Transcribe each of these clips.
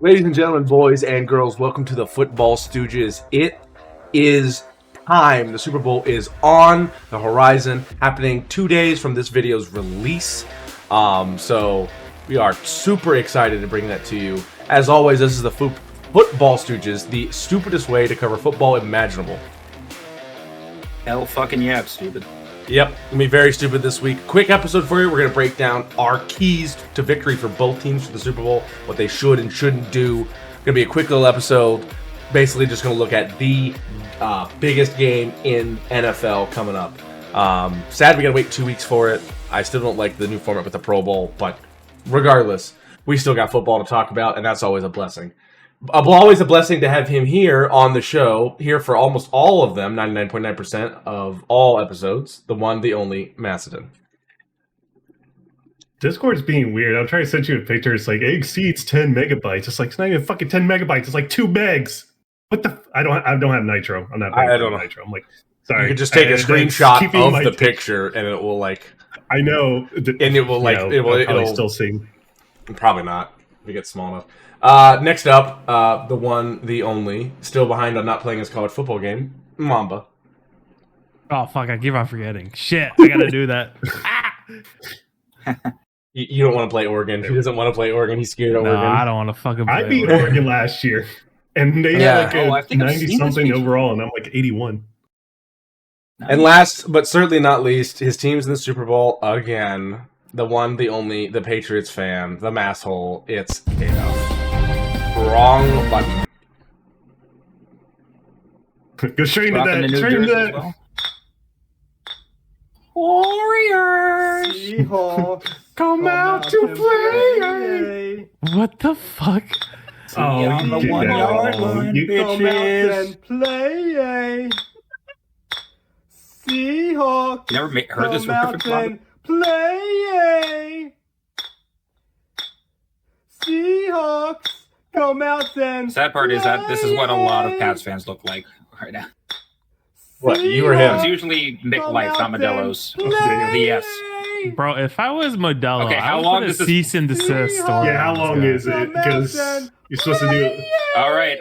Ladies and gentlemen, boys and girls, welcome to the Football Stooges. It is time. The Super Bowl is on the horizon, happening 2 days from this video's release. So we are super excited to bring that to you. As always, this is the Football Stooges, the stupidest way to cover football imaginable. Hell fucking yeah, stupid. Yep, gonna be very stupid this week. Quick episode for you. We're gonna break down our keys to victory for both teams for the Super Bowl, what they should and shouldn't do. Gonna be a quick little episode. Basically, just gonna look at the biggest game in NFL coming up. Sad we gotta wait 2 weeks for it. I still don't like the new format with the Pro Bowl, but regardless, we still got football to talk about, and that's always a blessing. Always a blessing to have him here on the show, here for almost all of them, 99.9% of all episodes, the one, the only, Macedon. Discord's being weird. I'm trying to send you a picture. It's like, it exceeds 10 megabytes. It's like, it's not even fucking 10 megabytes. It's like 2 megs. What the? I don't have Nitro. I'm not I don't know. Nitro. I'm like, sorry. You can just take a screenshot of the picture, and it will like. I know. And it will like it'll still see. Probably not. If it gets small enough. Next up, the one, the only, still behind on not playing his college football game, Mamba. Oh fuck! I keep on forgetting. Shit, I gotta do that. You don't want to play Oregon. He doesn't want to play Oregon. He's scared of Oregon. I don't want to fucking play I beat Oregon last year, and they had like a 90-something overall, and I'm like 81. And last, but certainly not least, his team's in the Super Bowl again. The one, the only, the Patriots fan, the masshole. It's wrong button. Go straight into that. Straight into that. Well. Warriors! Seahawks, come out to play! What the fuck? Oh, on the 1 yard line, you come out and play. Seahawks, you never heard this reference, Robert? Play. Seahawks, come out and Sad part is that this is what a lot of Pats fans look like right now. What, you or him? It's usually McLife, not Modelo's. The yes. Bro, if I was Modelo, Okay, how I would long put a does this- cease and desist story. Yeah, how long is it? Because you're supposed to do it. All right.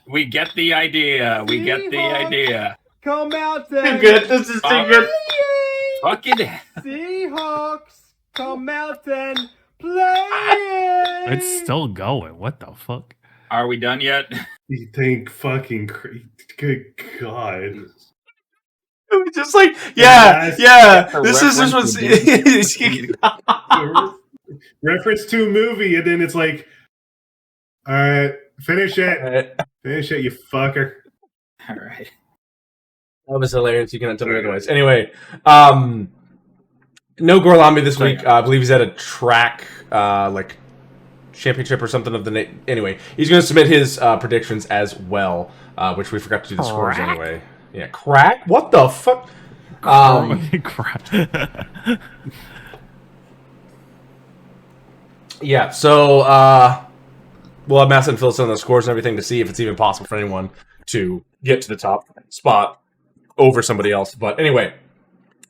We get the idea. come out Too and good. This is too good. Fucking Seahawks, come out and play. It's still going. What the fuck? Are we done yet? You think fucking crazy. Good God. It was just like, yeah. This was. Reference to a movie, and then it's like, all right, finish it. Finish it, you fucker. All right. That was hilarious. You cannot tell me otherwise. Anyway, no Gorlami this week. I believe he's at a track, like championship or something of the name. Anyway, he's going to submit his predictions as well, which we forgot to do the scores anyway. Yeah, crack. What the fuck? Crap. Yeah. So we'll have Mass and fill us in on the scores and everything to see if it's even possible for anyone to get to the top spot over somebody else. But anyway,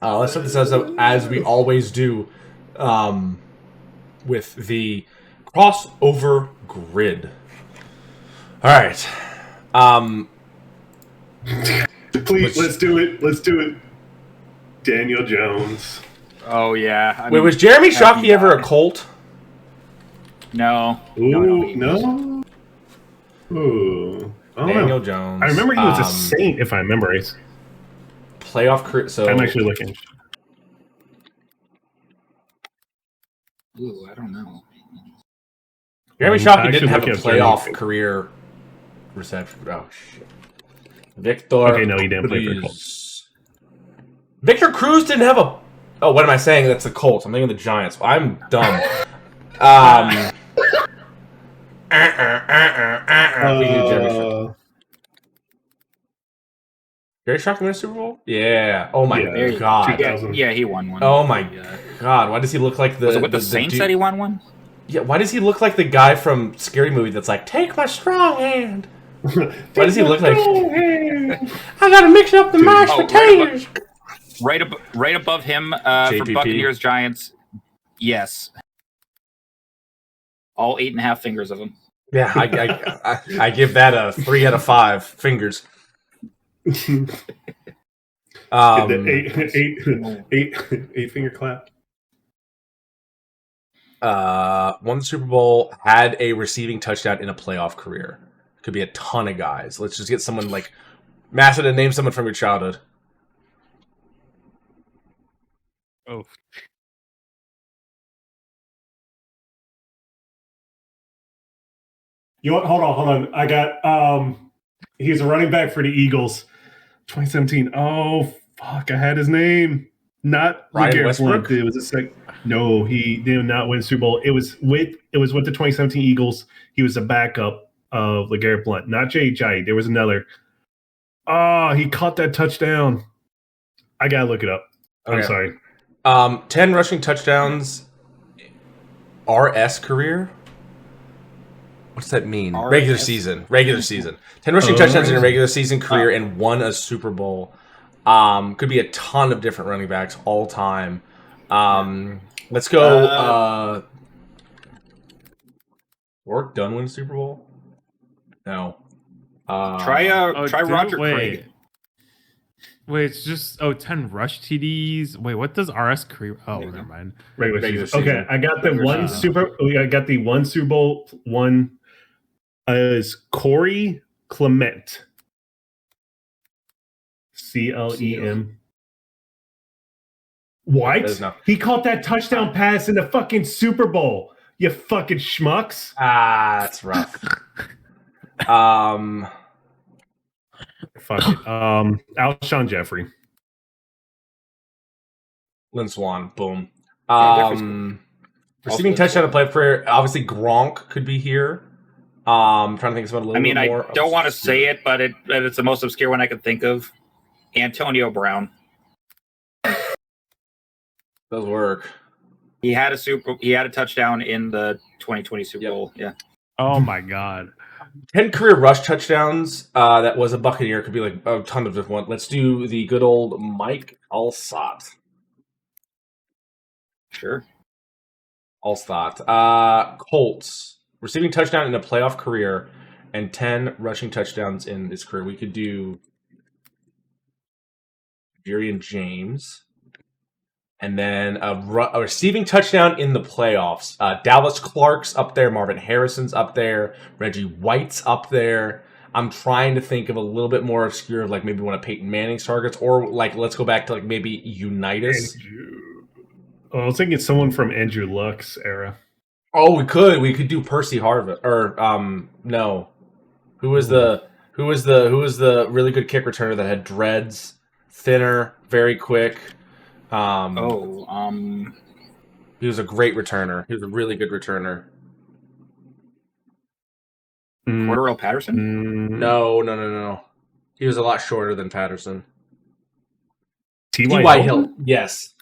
let's set this as we always do with the crossover grid. All right. Please, let's do it. Daniel Jones. Oh yeah. Wait, was Jeremy Shockey ever a Colt? No. Ooh, no. Ooh. I don't Daniel know. Jones. I remember he was a Saint, if I remember right. Playoff career. So I'm actually looking. Ooh, I don't know. Jeremy I'm Shockey actually didn't have a looking at playoff Jeremy. career reception. Oh shit. Victor. Okay, no, he didn't play for the Cruz. Victor Cruz didn't have a. Oh, what am I saying? That's the Colts. I'm thinking the Giants. I'm dumb. Jerry Shockey win a Super Bowl? Yeah. Oh my god. Yeah, he won one. Oh my god. Why does he look like the? Was it with the Saints that he won one? Yeah. Why does he look like the guy from Scary Movie that's like, "Take my strong hand"? Why does he look like? I gotta mix up the mashed potatoes. Right above him for JPP. Buccaneers Giants. Yes. All 8.5 fingers of him. Yeah, I give that a 3 out of 5 fingers. Get the eight finger clap. Won the Super Bowl, had a receiving touchdown in a playoff career. Could be a ton of guys. Let's just get someone like Massa to name someone from your childhood. Oh, You know what? Hold on. I got he's a running back for the Eagles. 2017. Oh fuck, I had his name. Not Ryan LeGarrette Westbrook? Blount. It was no, he did not win the Super Bowl. It was with the 2017 Eagles. He was a backup of LeGarrette Blount, not J.J. There was another. Oh, he caught that touchdown. I gotta look it up. I'm Okay. sorry. 10 rushing touchdowns. RS career. What's that mean? RS? Regular season. 10 rushing touchdowns in a regular season career and won a Super Bowl. Could be a ton of different running backs all time. Let's go. Work done win Super Bowl? No. Try Roger Craig. Wait, it's just 10 rush TDs. Wait, what does RS career? Oh, never mind. Regular season. Okay, I got the one Super. I got the one Super Bowl one. Is Corey Clement. CLEM. What? He caught that touchdown pass in the fucking Super Bowl. You fucking schmucks. That's rough. Fuck it. Alshon Jeffrey. Lynn Swan. Boom. Jeffrey's Receiving touchdown to play career. Obviously, Gronk could be here. Trying to think of something a little bit more. I don't want to say it, but it's the most obscure one I could think of. Antonio Brown. Does work. He had a touchdown in the 2020 Super Bowl. Yeah. Oh my god. 10 career rush touchdowns. That was a Buccaneer. Could be like a ton of different ones. Let's do the good old Mike Alstott. Sure. Alstott. Colts. Receiving touchdown in a playoff career and 10 rushing touchdowns in his career. We could do Jerian James. And then a receiving touchdown in the playoffs. Dallas Clark's up there. Marvin Harrison's up there. Reggie White's up there. I'm trying to think of a little bit more obscure, like maybe one of Peyton Manning's targets, or like let's go back to like maybe Unitas. I was thinking someone from Andrew Luck's era. Oh, we could do Percy Harvin, or no, who was the really good kick returner that had dreads, thinner, very quick. He was a great returner. He was a really good returner. Cordarrelle Patterson? No. He was a lot shorter than Patterson. T.Y. Hilton? Yes.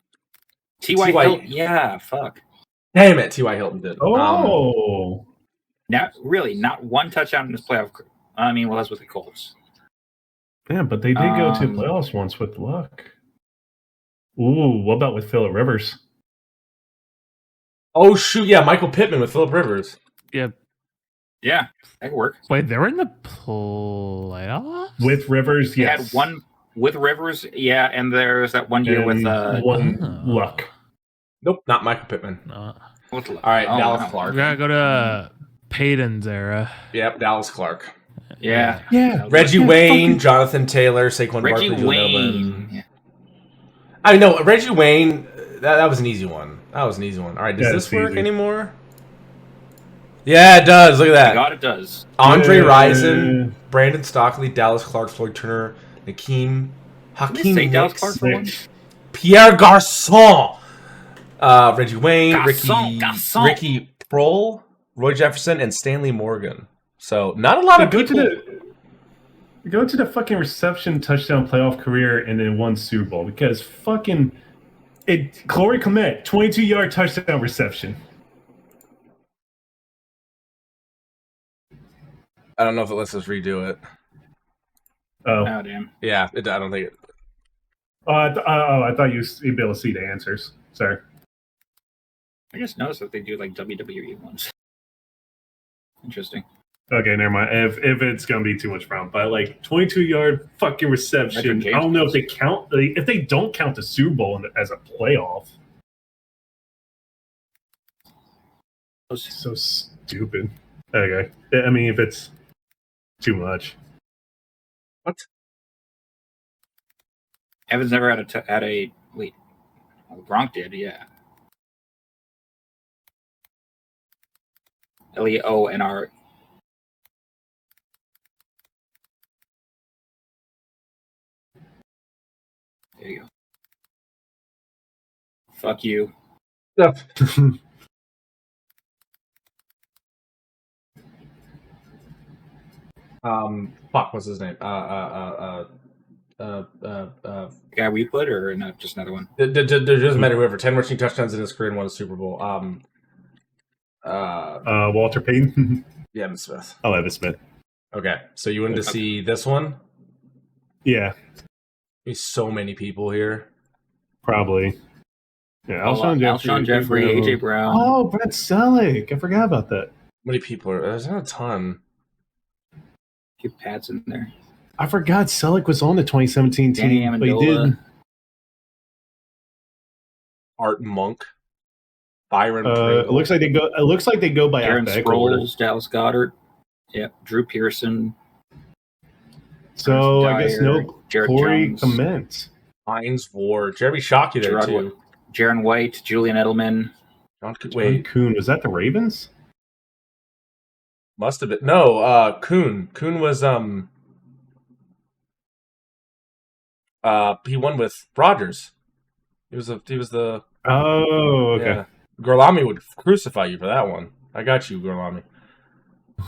T.Y. Hilton? Yeah, fuck. Damn it, T.Y. Hilton did. Oh. Not one touchdown in this playoff. I mean, well, that's with the Colts. Yeah, but they did go to playoffs once with Luck. Ooh, what about with Phillip Rivers? Oh, shoot, yeah, Michael Pittman with Phillip Rivers. Yeah. Yeah, that could work. Wait, they were in the playoffs? With Rivers, They yes. had one with Rivers, yeah, and there's that one year with Luck. Nope, not Michael Pittman. No. All right, Dallas Clark. We gotta go to Peyton's era. Yep, Dallas Clark. Yeah. Reggie Wayne, Jonathan Taylor, Saquon Reggie Barkley, Wayne. Yeah. I know Reggie Wayne. That was an easy one. All right, does this work anymore? Yeah, it does. Look at that. God, it does. Andre Rison, Brandon Stockley, Dallas Clark, Floyd Turner, Hakeem Dallas Clark for one? Pierre Garçon, Reggie Wayne, Garçon. Ricky Prohl, Roy Jefferson, and Stanley Morgan. So not a lot of people. Go to the fucking reception touchdown playoff career and then won Super Bowl because Corey Clement, 22-yard touchdown reception. I don't know if it lets us redo it. Oh damn. Yeah, I don't think it. I thought you'd be able to see the answers. Sorry. I just noticed that they do like WWE ones. Interesting. Okay, never mind. If it's gonna be too much problem, but like 22-yard fucking reception. I don't know if they count. If they don't count the Super Bowl as a playoff. So stupid. Okay, I mean, if it's too much. What? Evans never had a wait. Gronk did, yeah. Leonr. There you go. Fuck you. Fuck, what's his name? Guy we put or not? Just another one. There doesn't matter. Whoever 10 rushing touchdowns in his career and won a Super Bowl. Walter Payton. Yeah, Evan Smith. Oh, Evan Smith. Okay, so you wanted to see this one? Yeah, There's so many people here. probably. Yeah, Alshon Jeffrey, AJ Brown. Oh, Brett Selleck. I forgot about that. How many people are there's not a ton. Keep Pats in there. I forgot Selleck was on the 2017 Danny team, but he Amendola. did. Art Monk, Byron. It looks like they go by Aaron alphabetical order. Sproles, Dallas Goddard. Yep. Drew Pearson. So Dyer, I guess no Jared Corey Jones. Clement. Hines Ward, Jeremy Shockey there too. Jaron White, Julian Edelman. Wait, Kuhn, was that the Ravens? Must have been no. Kuhn was he won with Rodgers. He was the. Oh, okay. Yeah. Gorlami would crucify you for that one. I got you, Gorlami.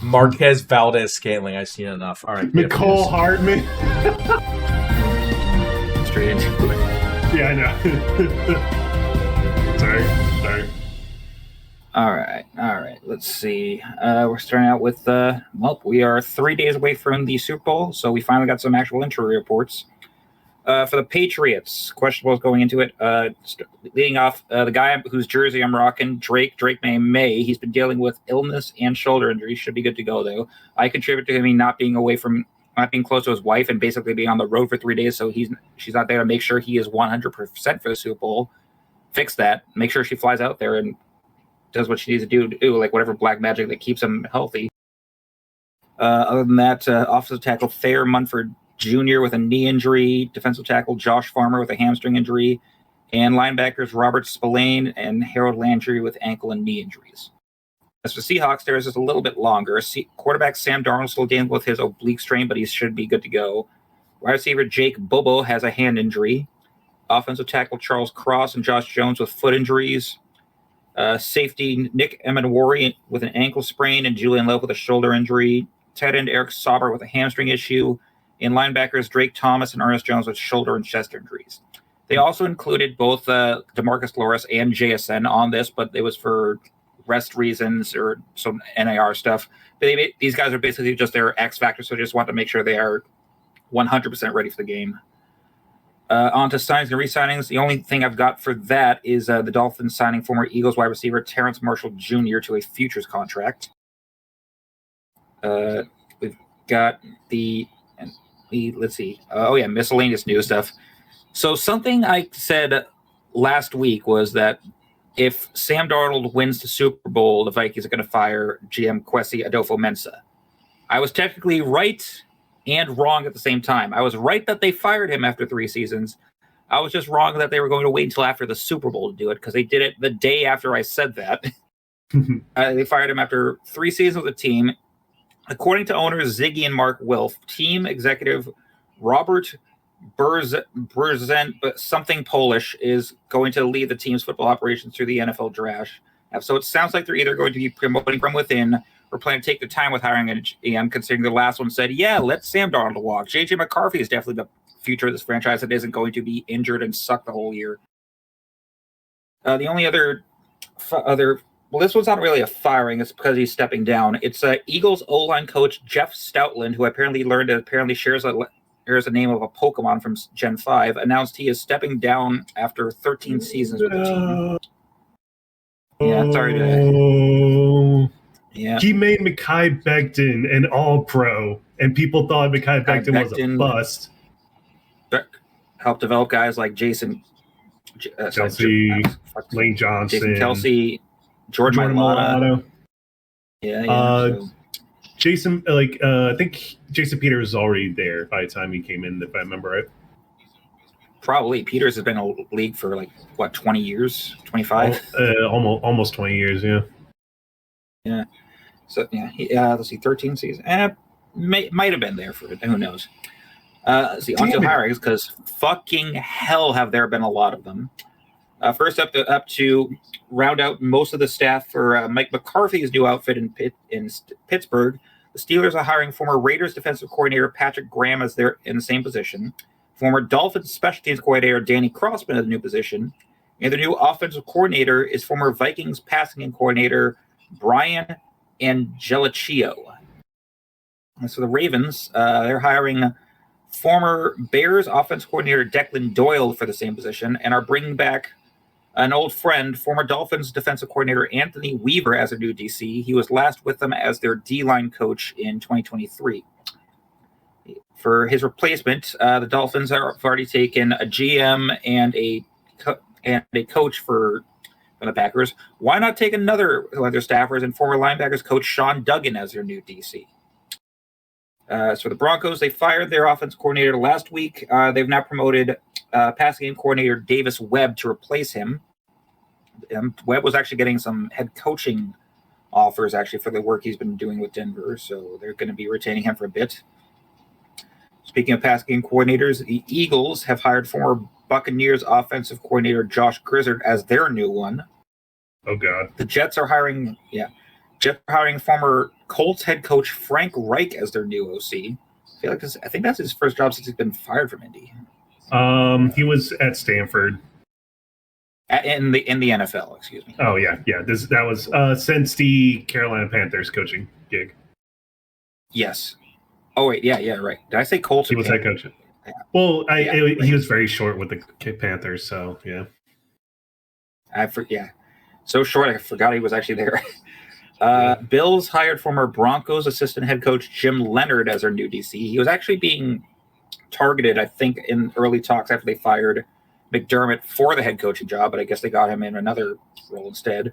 Marquez Valdez Scantling. I've seen enough. All right. McCall Hardman. Straight into it. Yeah, I know. Sorry. All right. Let's see. We're starting out with we are 3 days away from the Super Bowl, so we finally got some actual injury reports. For the Patriots, questionables going into it. Leading off, the guy whose jersey I'm rocking, Drake May. He's been dealing with illness and shoulder injury. Should be good to go though. I contribute to him not being close to his wife and basically being on the road for 3 days. So she's not there to make sure he is 100% for the Super Bowl. Fix that. Make sure she flies out there and does what she needs to do, like whatever black magic that keeps him healthy. Other than that, offensive tackle Thayer Munford Jr. with a knee injury, defensive tackle Josh Farmer with a hamstring injury, and linebackers Robert Spillane and Harold Landry with ankle and knee injuries. As for Seahawks, there is just a little bit longer. Quarterback Sam Darnold still dealing with his oblique strain, but he should be good to go. Wide receiver Jake Bobo has a hand injury. Offensive tackle Charles Cross and Josh Jones with foot injuries. Safety Nick Emenwari with an ankle sprain and Julian Love with a shoulder injury. Tight end Eric Sauber with a hamstring issue. And linebackers Drake Thomas and Ernest Jones with shoulder and chest injuries. They also included both DeMarcus Lawrence and JSN on this, but it was for rest reasons or some NIR stuff. But these guys are basically just their X factor, so I just want to make sure they are 100% ready for the game. On to signings and re-signings. The only thing I've got for that is the Dolphins signing former Eagles wide receiver Terrence Marshall Jr. to a futures contract. We've got let's see. Miscellaneous news stuff. So something I said last week was that if Sam Darnold wins the Super Bowl, the Vikings are going to fire GM Kwesi Adolfo-Mensah. I was technically right and wrong at the same time. I was right that they fired him after 3 seasons. I was just wrong that they were going to wait until after the Super Bowl to do it because they did it the day after I said that. They fired him after 3 seasons with the team. According to owners Ziggy and Mark Wilf, team executive Robert Burzent, but something Polish, is going to lead the team's football operations through the NFL draft. So it sounds like they're either going to be promoting from within or planning to take the time with hiring an GM, considering the last one said, yeah, let Sam Darnold walk. J.J. McCarthy is definitely the future of this franchise that isn't going to be injured and suck the whole year. The only other well, this one's not really a firing. It's because he's stepping down. It's Eagles O-line coach Jeff Stoutland, who apparently shares the name of a Pokemon from Gen 5, announced he is stepping down after 13 seasons with the team. Yeah, sorry to Yeah. He made Mekhi Becton an all-pro, and people thought Mekhi Becton was a bust. Helped develop guys like Jason Kelsey, Lane Johnson, Jason Kelsey, Jordan Mailata. Yeah. So. Jason, I think Jason Peters was already there by the time he came in, if I remember right. Probably. Peters has been in the league for 20 years, 25? Almost 20 years, yeah. Yeah. So, let's see, 13 seasons. Might have been there for it. Who knows? Let's see, onto hirings, because fucking hell have there been a lot of them. First up to round out most of the staff for Mike McCarthy's new outfit in Pittsburgh. The Steelers are hiring former Raiders defensive coordinator Patrick Graham as they're in the same position. Former Dolphins special teams coordinator Danny Crossman in the new position. And the new offensive coordinator is former Vikings passing game coordinator Brian Angelicchio. And so the Ravens, they're hiring former Bears offensive coordinator Declan Doyle for the same position and are bringing back an old friend, former Dolphins defensive coordinator Anthony Weaver as their new DC. He was last with them as their D-line coach in 2023. For his replacement, the Dolphins have already taken a GM and a coach for the Packers. Why not take another one of their staffers and former linebackers coach Sean Duggan as their new DC? So the Broncos, they fired their offense coordinator last week. They've now promoted passing game coordinator Davis Webb to replace him. Webb was actually getting some head coaching offers actually for the work he's been doing with Denver, so they're going to be retaining him for a bit. Speaking of passing game coordinators, the Eagles have hired former Buccaneers offensive coordinator Josh Grizzard as their new one. Oh God! The Jets are hiring former Colts head coach Frank Reich as their new OC. I think that's his first job since he's been fired from Indy. He was at Stanford. In the NFL, excuse me. Oh yeah. That was since the Carolina Panthers coaching gig. Yes. Oh wait, yeah, right. Did I say Colts? He was head coach. Yeah. Well, he was very short with the Panthers, so yeah. So short, I forgot he was actually there. Bills hired former Broncos assistant head coach Jim Leonard as their new DC. He was actually being targeted, I think, in early talks after they fired McDermott for the head coaching job, but I guess they got him in another role instead.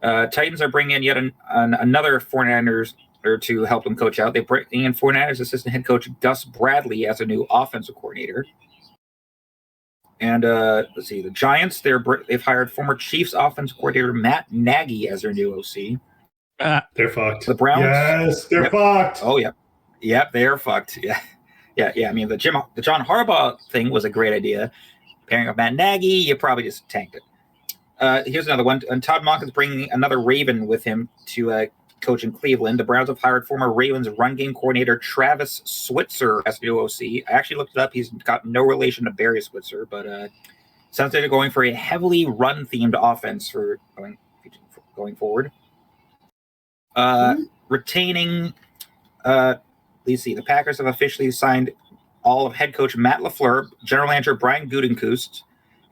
Titans are bringing in yet another 49ers to help them coach out. They bring in 49ers assistant head coach Gus Bradley as a new offensive coordinator. And let's see, the Giants, they've hired former Chiefs offensive coordinator Matt Nagy as their new OC. They're fucked. The Browns, yes, they're fucked. Oh yeah, they're fucked. Yeah. I mean, the John Harbaugh thing was a great idea. Pairing up Matt Nagy, you probably just tanked it. Here's another one. And Todd Monken's bringing another Raven with him to coach in Cleveland. The Browns have hired former Ravens run game coordinator Travis Switzer as new OC. I actually looked it up. He's got no relation to Barry Switzer, but sounds like they're going for a heavily run-themed offense for going forward. Retaining, let's see, the Packers have officially signed all of head coach Matt LaFleur, general manager Brian Gutekunst,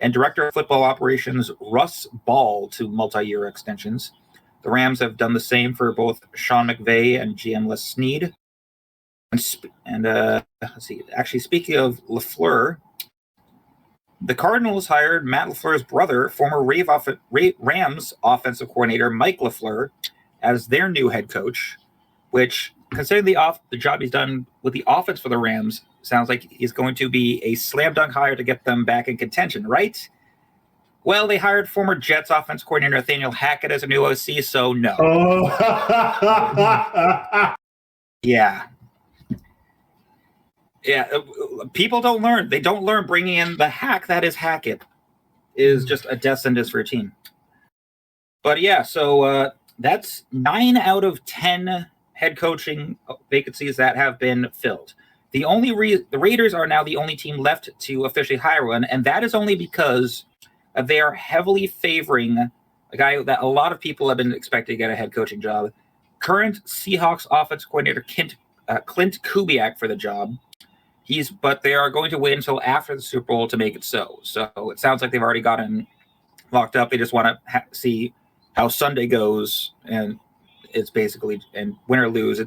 and director of football operations Russ Ball to multi-year extensions. The Rams have done the same for both Sean McVay and GM Les Snead. And let's see, actually, speaking of LaFleur, the Cardinals hired Matt LaFleur's brother, former Rams offensive coordinator Mike LaFleur, as their new head coach, which, considering the job he's done with the offense for the Rams, sounds like he's going to be a slam dunk hire to get them back in contention, right? Well, they hired former Jets offense coordinator Nathaniel Hackett as a new OC, so no. Oh. Yeah. People don't learn. They don't learn bringing in the hack that is Hackett is just a death sentence for a team. But yeah, so that's 9 out of 10 head coaching vacancies that have been filled. The Raiders are now the only team left to officially hire one, and that is only because they are heavily favoring a guy that a lot of people have been expecting to get a head coaching job. Current Seahawks offensive coordinator Clint Kubiak for the job. But they are going to wait until after the Super Bowl to make it so. So it sounds like they've already got him locked up. They just want to see how Sunday goes and it's basically, and win or lose,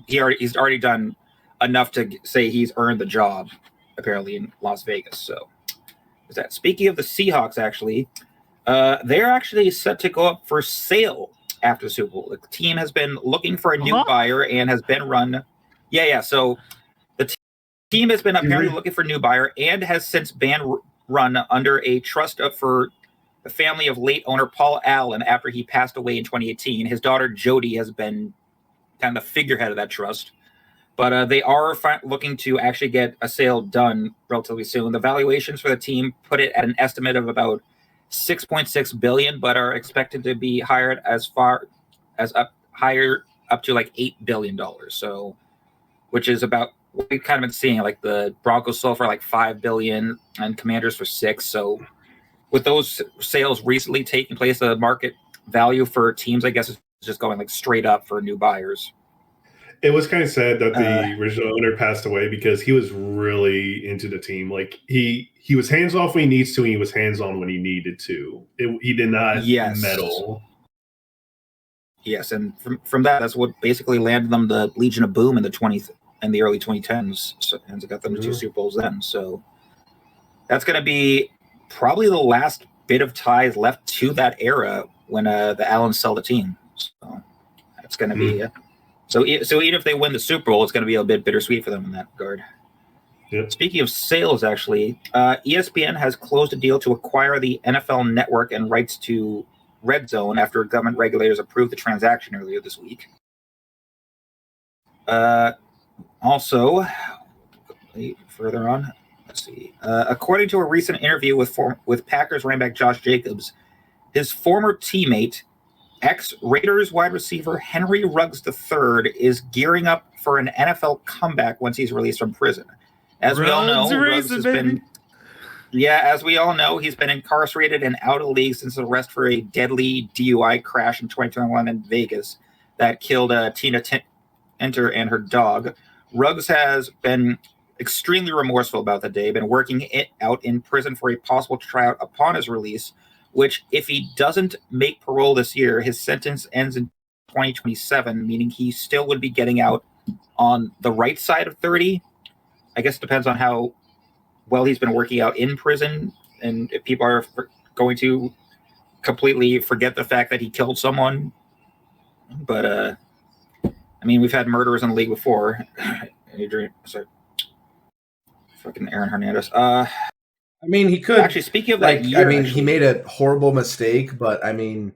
he's already done enough to say he's earned the job, apparently, in Las Vegas. So, is that speaking of the Seahawks? Actually, they're actually set to go up for sale after the Super Bowl. The team has been looking for a new buyer and has been run. Yeah. So the team has been apparently looking for a new buyer and has since been run under a trust for the family of late owner Paul Allen after he passed away in 2018. His daughter Jody has been kind of the figurehead of that trust. But they are looking to actually get a sale done relatively soon. The valuations for the team put it at an estimate of about $6.6 billion, but are expected to be hired as far as up to like $8 billion. So, which is about what we've kind of been seeing. Like the Broncos sold for like $5 billion and Commanders for $6 billion. So, with those sales recently taking place, the market value for teams, I guess, is just going like straight up for new buyers. It was kind of sad that the original owner passed away because he was really into the team. Like he was hands off when he needs to, and he was hands on when he needed to. He did not meddle. Yes, and from that's what basically landed them the Legion of Boom in the early 2010s, and got them to 2 Super Bowls then. So that's going to be probably the last bit of ties left to that era when the Allens sell the team. So that's going to be. So even if they win the Super Bowl, it's going to be a bit bittersweet for them in that regard. Yep. Speaking of sales, actually, ESPN has closed a deal to acquire the NFL Network and rights to Red Zone after government regulators approved the transaction earlier this week. Also, further on, let's see. According to a recent interview with Packers running back Josh Jacobs, his former teammate, ex-Raiders wide receiver Henry Ruggs III, is gearing up for an NFL comeback once he's released from prison. As we all know, Ruggs has been... Yeah, as we all know, he's been incarcerated and out of the league since the arrest for a deadly DUI crash in 2021 in Vegas that killed Tina Tinter and her dog. Ruggs has been extremely remorseful about the day, been working it out in prison for a possible tryout upon his release, which, if he doesn't make parole this year, his sentence ends in 2027, meaning he still would be getting out on the right side of 30. I guess it depends on how well he's been working out in prison, and if people are going to completely forget the fact that he killed someone. But, I mean, we've had murderers in the league before. Aaron Hernandez. I mean, he could actually. Speaking of that, he made a horrible mistake, but I mean,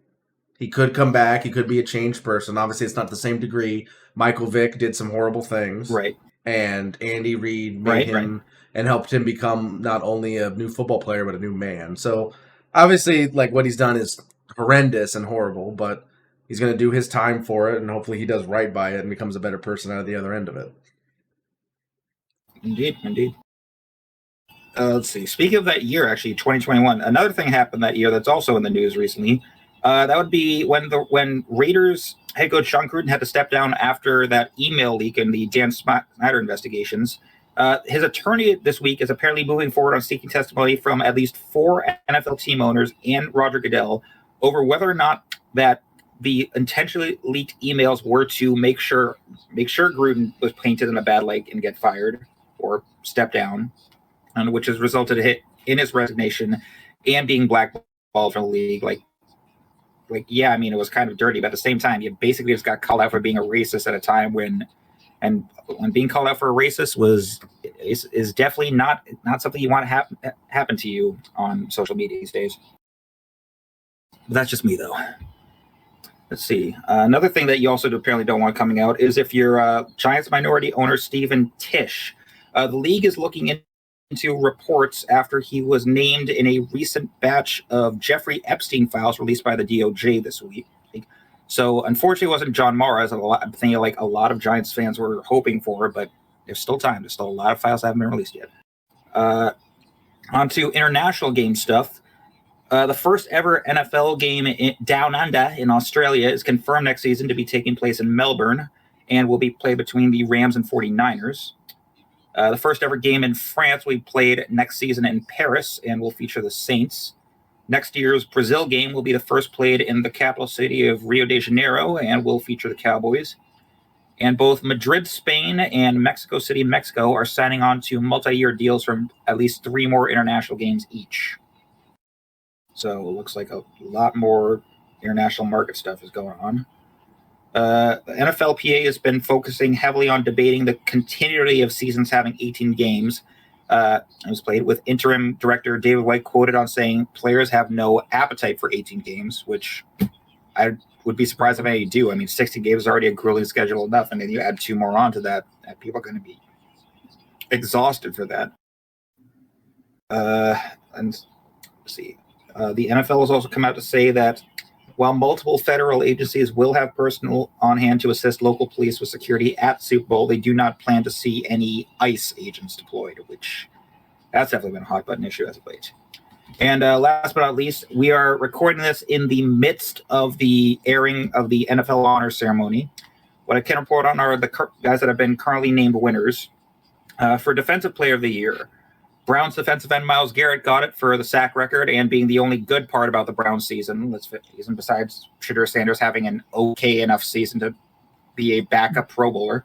he could come back. He could be a changed person. Obviously, it's not the same degree. Michael Vick did some horrible things, right? And Andy Reid made him and helped him become not only a new football player but a new man. So obviously, like what he's done is horrendous and horrible, but he's going to do his time for it, and hopefully, he does right by it and becomes a better person out of the other end of it. Indeed. Let's see. Speaking of that year, actually, 2021, another thing happened that year that's also in the news recently. That would be when Raiders head coach Sean Gruden had to step down after that email leak in the Dan Snyder investigations. His attorney this week is apparently moving forward on seeking testimony from at least 4 NFL team owners and Roger Goodell over whether or not that the intentionally leaked emails were to make sure Gruden was painted in a bad light and get fired or step down. And which has resulted in his resignation and being blackballed from the league. Like, yeah, I mean, it was kind of dirty, but at the same time, you basically just got called out for being a racist at a time when being called out for a racist is definitely not something you want to happen to you on social media these days. But that's just me, though. Let's see. Another thing that you also apparently don't want coming out is if you're Giants minority owner Stephen Tisch. The league is looking into reports after he was named in a recent batch of Jeffrey Epstein files released by the DOJ this week. So unfortunately, it wasn't John Mara, as I'm thinking like a lot of Giants fans were hoping for, but there's still time. There's still a lot of files that haven't been released yet. On to international game stuff. The first ever NFL game Down Under in Australia is confirmed next season to be taking place in Melbourne and will be played between the Rams and 49ers. The first ever game in France will be played next season in Paris and will feature the Saints. Next year's Brazil game will be the first played in the capital city of Rio de Janeiro and will feature the Cowboys. And both Madrid, Spain, and Mexico City, Mexico are signing on to multi-year deals from at least 3 more international games each. So it looks like a lot more international market stuff is going on. The NFLPA has been focusing heavily on debating the continuity of seasons having 18 games. It was played with interim director David White quoted on saying players have no appetite for 18 games, which I would be surprised if any do. I mean, 60 games is already a grueling schedule enough, and then you add 2 more onto that, and people are going to be exhausted for that. And let's see. The NFL has also come out to say that while multiple federal agencies will have personnel on hand to assist local police with security at Super Bowl, they do not plan to see any ICE agents deployed, which that's definitely been a hot button issue as of late. And last but not least, we are recording this in the midst of the airing of the NFL Honors Ceremony. What I can report on are the guys that have been currently named winners. For Defensive Player of the Year, Browns defensive end Myles Garrett got it for the sack record and being the only good part about the Browns season besides Shedeur Sanders having an okay enough season to be a backup Pro Bowler.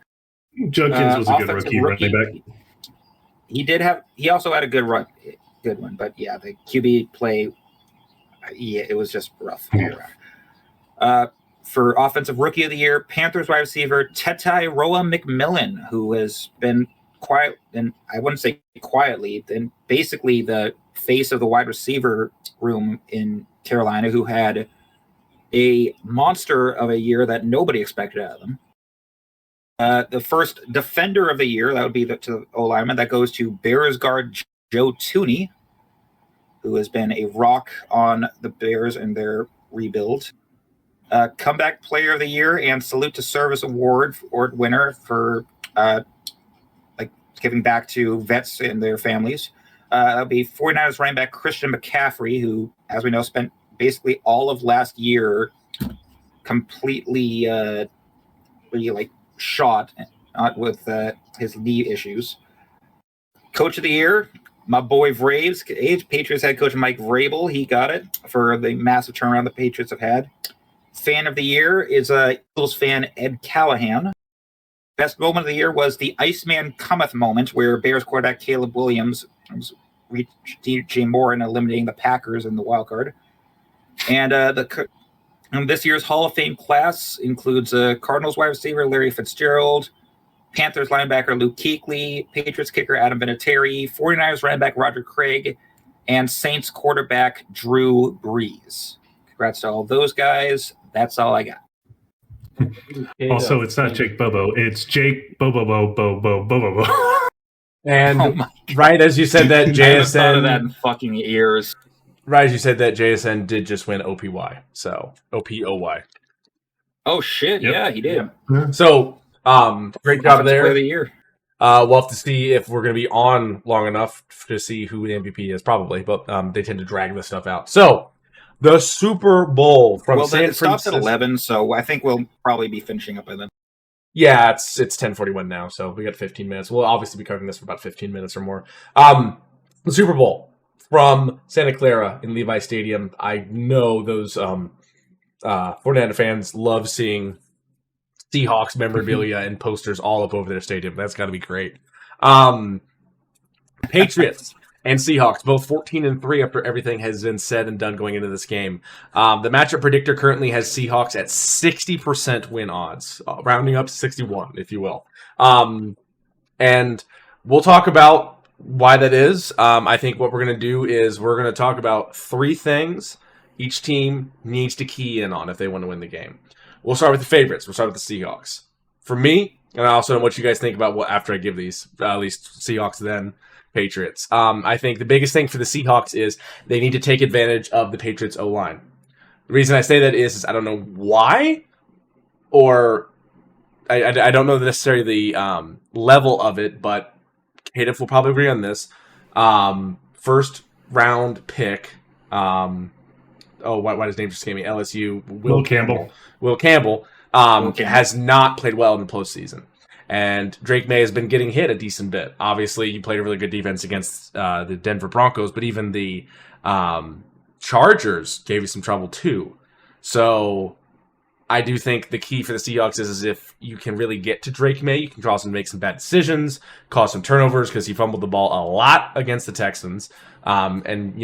Judkins was a good rookie running back. He also had a good one, but yeah, the QB play, it was just rough. For Offensive Rookie of the Year, Panthers wide receiver Tetai Roa McMillan, who has been quiet, and I wouldn't say quietly, then basically the face of the wide receiver room in Carolina, who had a monster of a year that nobody expected out of them. The first Defender of the Year, that would be to the O-lineman, that goes to Bears guard Joe Tooney, who has been a rock on the Bears and their rebuild. Comeback Player of the Year and Salute to Service Award winner for giving back to vets and their families. That would be 49ers running back Christian McCaffrey, who, as we know, spent basically all of last year completely shot with his knee issues. Coach of the Year, my boy Braves, Patriots head coach Mike Vrabel. He got it for the massive turnaround the Patriots have had. Fan of the Year is Eagles fan Ed Callahan. Best moment of the year was the Iceman Cometh moment, where Bears quarterback Caleb Williams reached DJ Moore in eliminating the Packers in the wild card. And this year's Hall of Fame class includes Cardinals wide receiver Larry Fitzgerald, Panthers linebacker Luke Kuechly, Patriots kicker Adam Vinatieri, 49ers running back Roger Craig, and Saints quarterback Drew Brees. Congrats to all those guys. That's all I got. Also, it's not Jake Bobo. It's Jake Bobo. And right as you said that, I haven't thought of JSN. that in fucking years. Right as you said that, JSN did just win OPY. So OPOY. Oh shit! Yep. Yeah, he did. So great job Offensive there. Player of the Year. We'll have to see if we're going to be on long enough to see who the MVP is, probably. But they tend to drag this stuff out. So the Super Bowl from San It stops Francisco. at 11, so I think we'll probably be finishing up by then. Yeah, it's 10:41 now, so we got 15 minutes. We'll obviously be covering this for about 15 minutes or more. The Super Bowl from Santa Clara in Levi Stadium. I know those 49er fans love seeing Seahawks memorabilia and posters all up over their stadium. That's got to be great. Patriots and Seahawks, both 14-3 after everything has been said and done going into this game. The matchup predictor currently has Seahawks at 60% win odds, rounding up to 61, if you will. And we'll talk about why that is. I think what we're going to do is we're going to talk about 3 things each team needs to key in on if they want to win the game. We'll start with the favorites. We'll start with the Seahawks. For me, and I also know what you guys think about what after I give these, at least Seahawks then Patriots. I think the biggest thing for the Seahawks is they need to take advantage of the Patriots O-line. The reason I say that is I don't know why, or I don't know necessarily the level of it, but Kadif will probably agree on this. First round pick. Why does his name just escape me? LSU. Will Campbell. Will Campbell has not played well in the postseason. And Drake May has been getting hit a decent bit. Obviously, he played a really good defense against the Denver Broncos, but even the Chargers gave you some trouble too. So I do think the key for the Seahawks is if you can really get to Drake May, you can cause him to make some bad decisions, cause some turnovers because he fumbled the ball a lot against the Texans. And,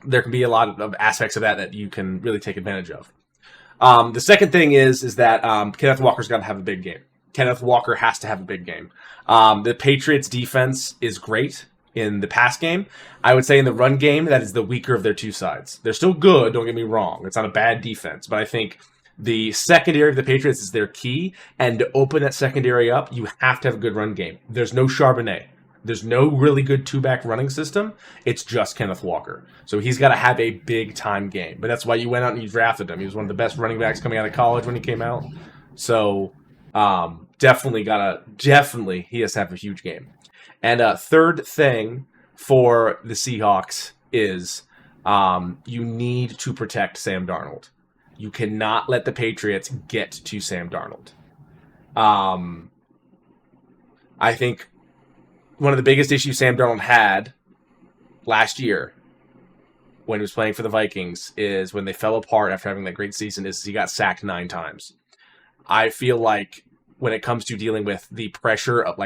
there can be a lot of aspects of that you can really take advantage of. The second thing is that Kenneth Walker's got to have a big game. Kenneth Walker has to have a big game. The Patriots' defense is great in the pass game. I would say in the run game, that is the weaker of their two sides. They're still good, don't get me wrong. It's not a bad defense, but I think the secondary of the Patriots is their key, and to open that secondary up, you have to have a good run game. There's no Charbonnet. There's no really good two-back running system. It's just Kenneth Walker. So he's got to have a big-time game. But that's why you went out and you drafted him. He was one of the best running backs coming out of college when he came out. So definitely he has to have a huge game. And third thing for the Seahawks is you need to protect Sam Darnold. You cannot let the Patriots get to Sam Darnold. I think one of the biggest issues Sam Darnold had last year when he was playing for the Vikings is when they fell apart after having that great season is he got sacked 9 times. I feel like when it comes to dealing with the pressure of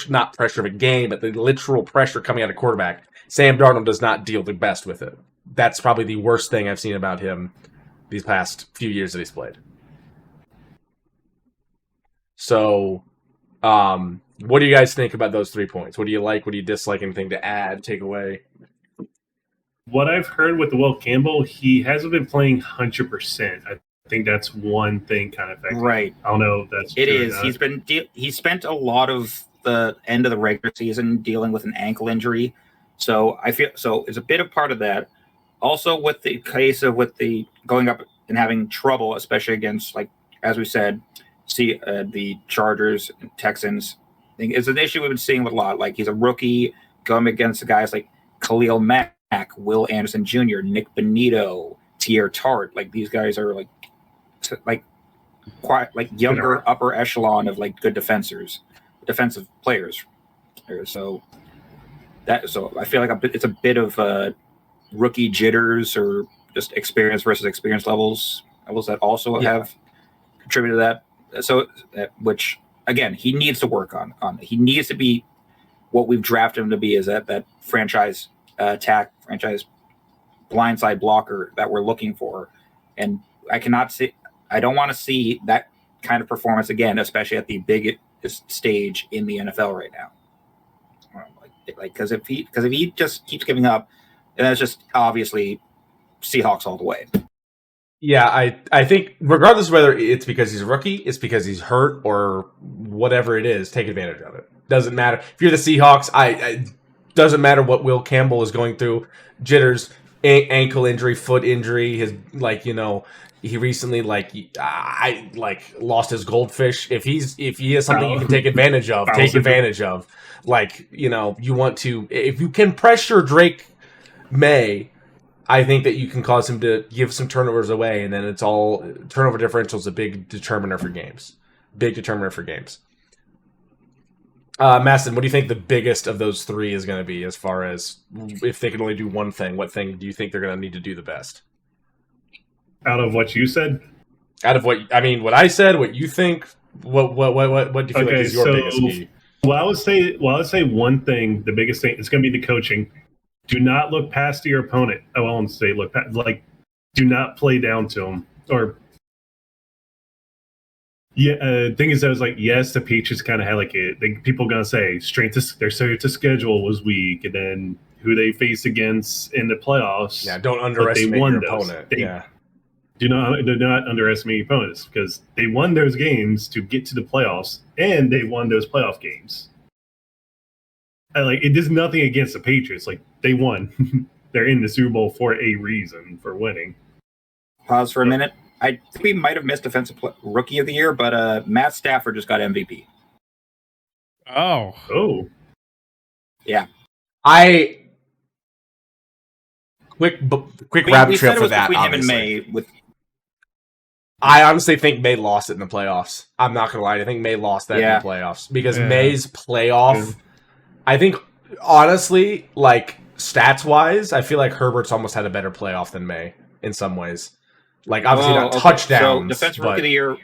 not pressure of a game, but the literal pressure coming out of quarterback, Sam Darnold does not deal the best with it. That's probably the worst thing I've seen about him these past few years that he's played. So, what do you guys think about those 3 points? What do you like? What do you dislike? Anything to add, take away? What I've heard with the Will Campbell, he hasn't been playing 100%. I think that's one thing kind of affecting. Right. I don't know if that's it true is. He's spent a lot of the end of the regular season dealing with an ankle injury. So I feel it's a bit of part of that. Also with the case of with the going up and having trouble, especially against, like, as we said, the Chargers and Texans. It's an issue we've been seeing with a lot. Like, he's a rookie going against the guys like Khalil Mack, Will Anderson Jr., Nick Bonito, Tier Tart. Like, these guys are quite younger upper echelon of like good defensive players. So I feel like it's a bit of rookie jitters or just experience versus experience levels that also have contributed to that. So which again he needs to work on. He needs to be what we've drafted him to be, is that franchise franchise blindside blocker that we're looking for. And I don't want to see that kind of performance again, especially at the biggest stage in the NFL right now. Because if he just keeps giving up, then that's just obviously Seahawks all the way. Yeah, I think regardless of whether it's because he's a rookie, it's because he's hurt, or whatever it is, take advantage of it. Doesn't matter. If you're the Seahawks, doesn't matter what Will Campbell is going through. Jitters, ankle injury, foot injury, he recently lost his goldfish. If he has something you can take advantage of, take advantage of. You want to, if you can pressure Drake May, I think that you can cause him to give some turnovers away, and then it's all turnover differential is a big determiner for games. Masson, what do you think the biggest of those three is going to be, as far as if they can only do one thing? What thing do you think they're going to need to do the best? Out of what you said? Out of what I said, what you think, what do you feel like is your biggest key? Well, I would say one thing, the biggest thing, it's going to be the coaching. Do not look past your opponent. I won't say look past, do not play down to them. Or thing is, I was yes, the Patriots kind of had people going to say their strength of schedule was weak, and then who they face against in the playoffs. Yeah, don't underestimate your opponent. Do not underestimate your opponents, because they won those games to get to the playoffs, and they won those playoff games. It does nothing against the Patriots. They won. They're in the Super Bowl for a reason, for winning. Pause for a minute. I think we might have missed Defensive Rookie of the Year, but Matt Stafford just got MVP. Oh. Yeah. Quick rabbit trail for that. Between him and May. I honestly think May lost it in the playoffs. I'm not gonna lie. I think May lost that in the playoffs, because May's playoff. I think honestly, stats wise, I feel like Herbert's almost had a better playoff than May in some ways. Like obviously not touchdowns. So defensive but... rookie of the year.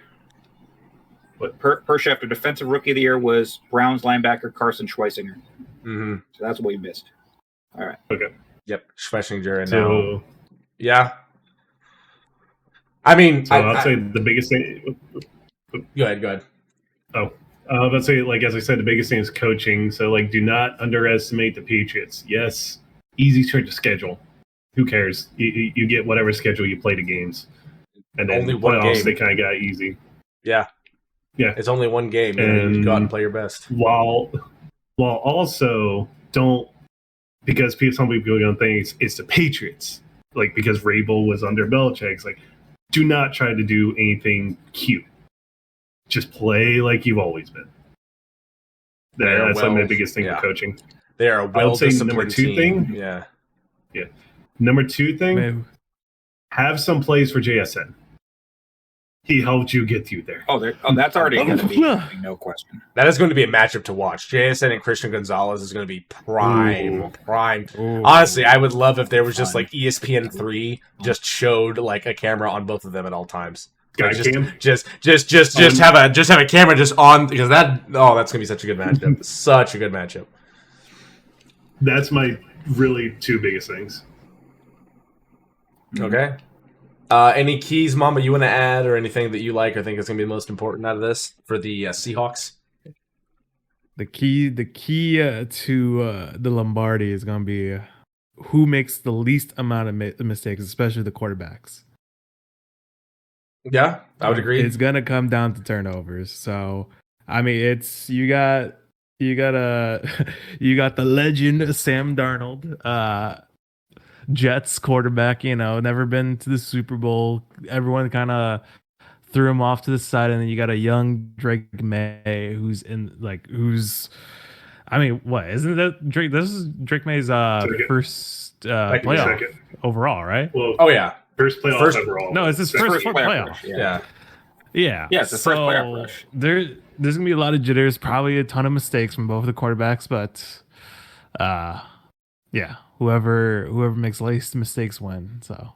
Per Schefter, defensive rookie of the year was Browns linebacker Carson Schweissinger. Mm-hmm. So that's what we missed. All right. Okay. Yep, Schweissinger and So, yeah. I mean, I'll say the biggest thing. Go ahead. Oh, let's say, like, as I said, the biggest thing is coaching. So, like, do not underestimate the Patriots. Yes, easy to schedule. Who cares? You get whatever schedule you play the games. And then only one playoffs, game. they kind of got easy. Yeah. It's only one game. And you go out and play your best. While also don't, because some people don't think it's the Patriots. Like, because Vrabel was under Belichick. Like, do not try to do anything cute. Just play like you've always been. That's like my biggest thing with coaching. They are a well-disciplined number two team. thing. Yeah. Number two thing, have some plays for JSN. He helped you get you there. That's already going to be no question. That is going to be a matchup to watch. JSN and Christian Gonzalez is going to be prime. Ooh. Honestly, I would love if there was just like ESPN3 just showed like a camera on both of them at all times. Like, just have a camera just on, because that's going to be such a good matchup. Such a good matchup. That's my really two biggest things. Okay. Any keys, Mama, you want to add, or anything that you like or think is going to be the most important out of this for the Seahawks? The key to the Lombardi is going to be who makes the least amount of mistakes, especially the quarterbacks. Yeah, I would agree. It's going to come down to turnovers. So, I mean, it's you got the legend Sam Darnold, Jets quarterback, never been to the Super Bowl. Everyone kind of threw him off to the side, and then you got a young Drake May who's I mean, what isn't that Drake? This is Drake May's first playoff overall, right? Well, yeah, first playoff overall. No, it's his first playoff. Yeah. Yeah, it's the first playoff rush. There's gonna be a lot of jitters, probably a ton of mistakes from both the quarterbacks, but yeah, whoever makes least mistakes win. So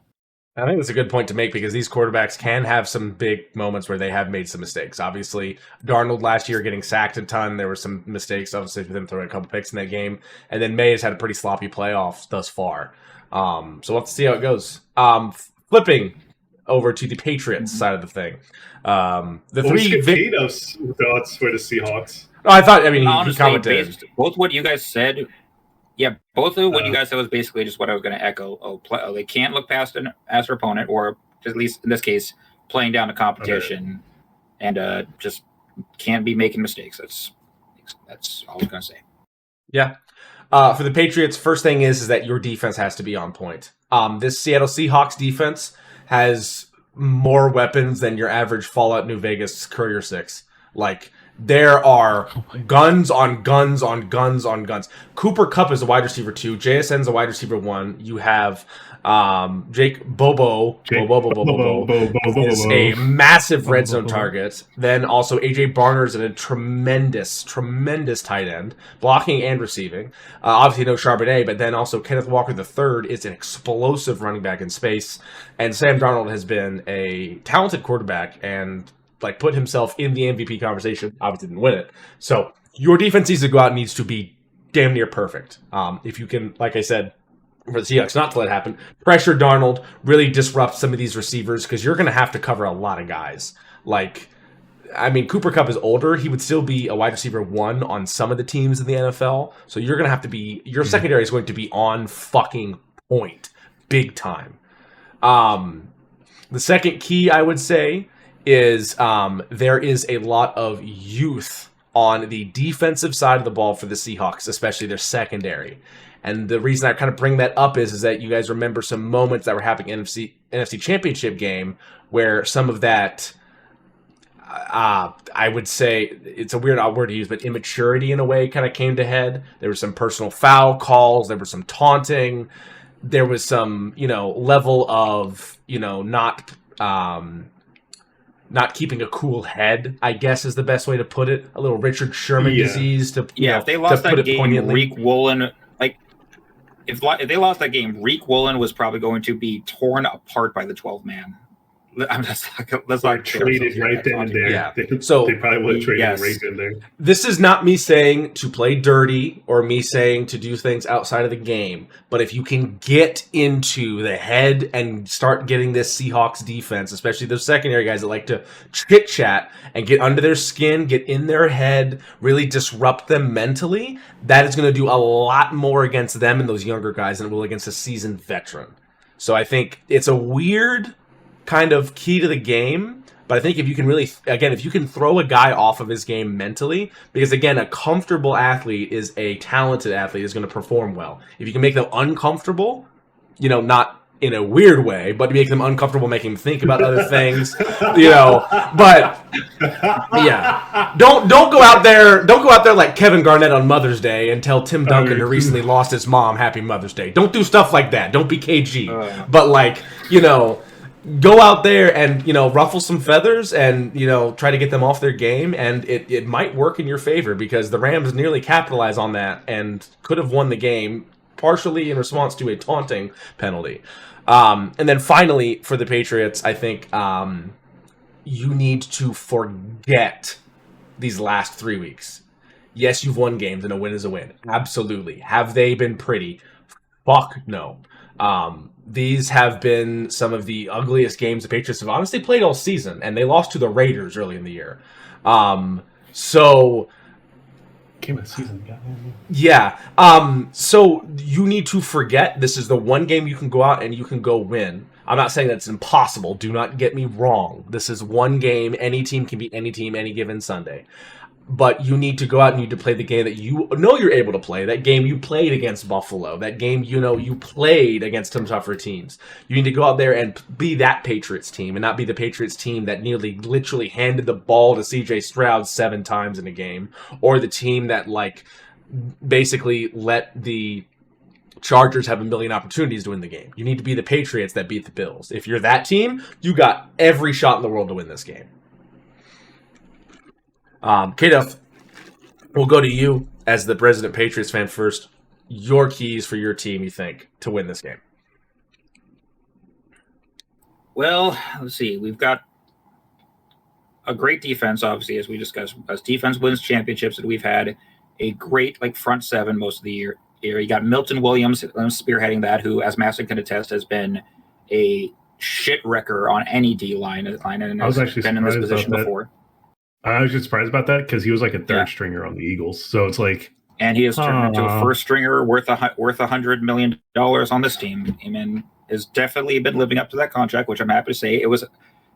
I think that's a good point to make, because these quarterbacks can have some big moments where they have made some mistakes. Obviously, Darnold last year getting sacked a ton. There were some mistakes, obviously, for them throwing a couple picks in that game. And then May has had a pretty sloppy playoff thus far. So we'll have to see how it goes. Flipping over to the Patriots side of the thing. The three thoughts for the Seahawks. No, I thought, he honestly, commented. Both what you guys said. Yeah, both of what you guys said was basically just what I was going to echo. They can't look past their opponent, or at least in this case, playing down the competition, and just can't be making mistakes. That's all I was going to say. Yeah. For the Patriots, first thing is that your defense has to be on point. This Seattle Seahawks defense has more weapons than your average Fallout New Vegas Courier 6. Like, there are guns on guns on guns on guns. Cooper Kupp is a wide receiver 2. JSN is a wide receiver 1. You have Jake Bobo is a massive red zone target. Then also AJ Barner is a tremendous tight end, blocking and receiving. Obviously no Charbonnet, but then also Kenneth Walker III is an explosive running back in space. And Sam Darnold has been a talented quarterback and put himself in the MVP conversation. Obviously didn't win it. So your defense needs to go out and needs to be damn near perfect. If you can, like I said, for the Seahawks not to let it happen, pressure Darnold, really disrupt some of these receivers, because you're going to have to cover a lot of guys. Cooper Kupp is older. He would still be a wide receiver 1 on some of the teams in the NFL. So you're going to have to be, your secondary is going to be on fucking point, big time. The second key, I would say, is there is a lot of youth on the defensive side of the ball for the Seahawks, especially their secondary. And the reason I kind of bring that up is that you guys remember some moments that were happening in NFC Championship game where some of that, I would say, it's a weird word to use, but immaturity in a way kind of came to head. There were some personal foul calls. There was some taunting. There was some, level of, not keeping a cool head, I guess is the best way to put it. A little Richard Sherman disease to if they lost that game, Reek Woolen, if they lost that game, Reek Woolen was probably going to be torn apart by the 12 man. I'm just let's Or not traded right then and there. Yeah. So they probably would have traded Yes. right then and there. This is not me saying to play dirty or me saying to do things outside of the game, but if you can get into the head and start getting this Seahawks defense, especially those secondary guys that like to chit chat and get under their skin, get in their head, really disrupt them mentally, that is going to do a lot more against them and those younger guys than it will against a seasoned veteran. So I think it's a weird kind of key to the game, but I think if you can really, again, if you can throw a guy off of his game mentally, because again, a comfortable athlete is a talented athlete, is going to perform well. If you can make them uncomfortable, not in a weird way, but make them uncomfortable, making them think about other things, but yeah, don't go out there like Kevin Garnett on Mother's Day and tell Tim Duncan who recently lost his mom Happy Mother's Day. Don't do stuff like that. Don't be KG, but go out there and ruffle some feathers and try to get them off their game, and it might work in your favor because the Rams nearly capitalized on that and could have won the game partially in response to a taunting penalty. And then finally for the Patriots, I think you need to forget these last 3 weeks. Yes, you've won games and a win is a win. Absolutely. Have they been pretty? Fuck no. These have been some of the ugliest games the Patriots have honestly played all season, and they lost to the Raiders early in the year. So Game of the season, yeah. So you need to forget this is the one game you can go out and you can go win. I'm not saying that's impossible. Do not get me wrong. This is one game. Any team can beat any team any given Sunday. But you need to go out and you need to play the game that you know you're able to play. That game you played against Buffalo. That game you played against some tougher teams. You need to go out there and be that Patriots team and not be the Patriots team that nearly literally handed the ball to CJ Stroud 7 times in a game. Or the team that basically let the Chargers have a million opportunities to win the game. You need to be the Patriots that beat the Bills. If you're that team, you got every shot in the world to win this game. K-Duff, we'll go to you as the resident Patriots fan first. Your keys for your team, you think, to win this game? Well, let's see. We've got a great defense, obviously, as we discussed. As defense wins championships, and we've had a great front seven most of the year. You got Milton Williams spearheading that, who, as Masson can attest, has been a shit wrecker on any D line, and I was actually been in this surprised position about that. before. I was just surprised about that because he was like a third stringer on the Eagles. So it's like, and he has turned into a first stringer worth $100 million on this team. And has definitely been living up to that contract, which I'm happy to say. It was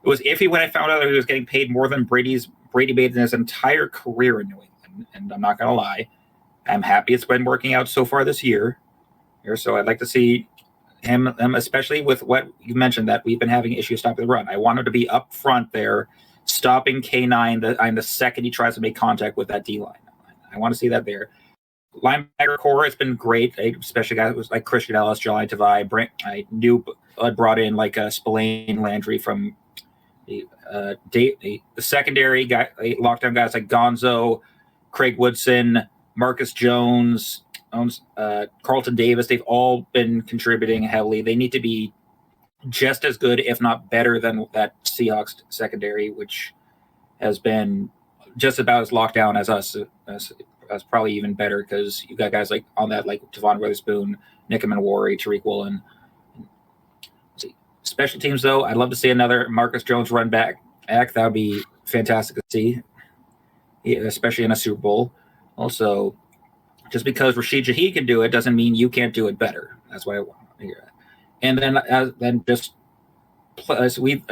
iffy when I found out that he was getting paid more than Brady made in his entire career in New England. And I'm not gonna lie, I'm happy it's been working out so far this year. So I'd like to see him, especially with what you mentioned, that we've been having issues stopping the run. I want him to be up front there, stopping K9 the second he tries to make contact with that D-line. I want to see that there. Linebacker core, it's been great, especially guys like Christian Ellis, Jelani Tavai. I knew I'd brought in Spillane Landry from the secondary guy, lockdown guys like Gonzo, Craig Woodson, Marcus Jones, Carlton Davis. They've all been contributing heavily. They need to be just as good, if not better, than that Seahawks secondary, which has been just about as locked down as us. As probably even better because you got guys on that Devon Witherspoon, Nickham and Warry, Tariq Woolen. Special teams, though, I'd love to see another Marcus Jones run back. That would be fantastic to see, especially in a Super Bowl. Also, just because Rashid Shaheed can do it doesn't mean you can't do it better. That's what I want to hear. And then just as we've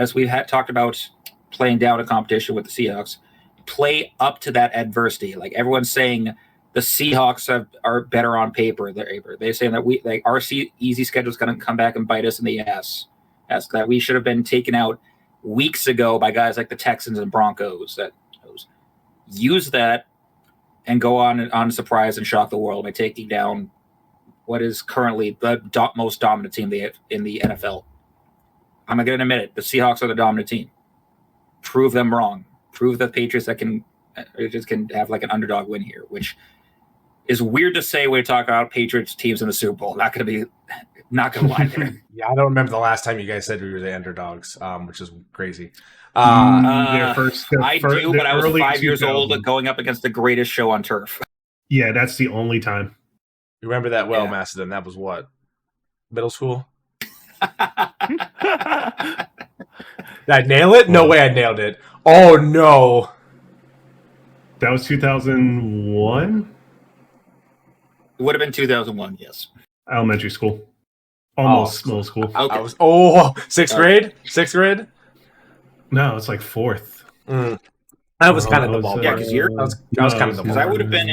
talked about playing down a competition with the Seahawks, play up to that adversity. Everyone's saying the Seahawks are better on paper. They're saying that our easy schedule is going to come back and bite us in the ass. That's that we should have been taken out weeks ago by guys like the Texans and Broncos. That use that and go on a surprise and shock the world by taking down what is currently the most dominant team in the NFL. I'm going to admit it. The Seahawks are the dominant team. Prove them wrong. Prove the Patriots that can have an underdog win here, which is weird to say when we talk about Patriots teams in the Super Bowl. Not going to lie there. Yeah, I don't remember the last time you guys said we were the underdogs, which is crazy. Their first, I do, but I was 5 years old going up against the greatest show on turf. Yeah, that's the only time. You remember that well, Yeah. Macedon? That was what? Middle school? Did I nail it? No way I nailed it. Oh, no. That was 2001? It would have been 2001, yes. Elementary school. Almost middle school. Okay. Sixth grade? Sixth grade? No, it's like fourth. That was kind of the ballpark. Yeah, 'cause you're- I was kind of the Because I ballpark. would have been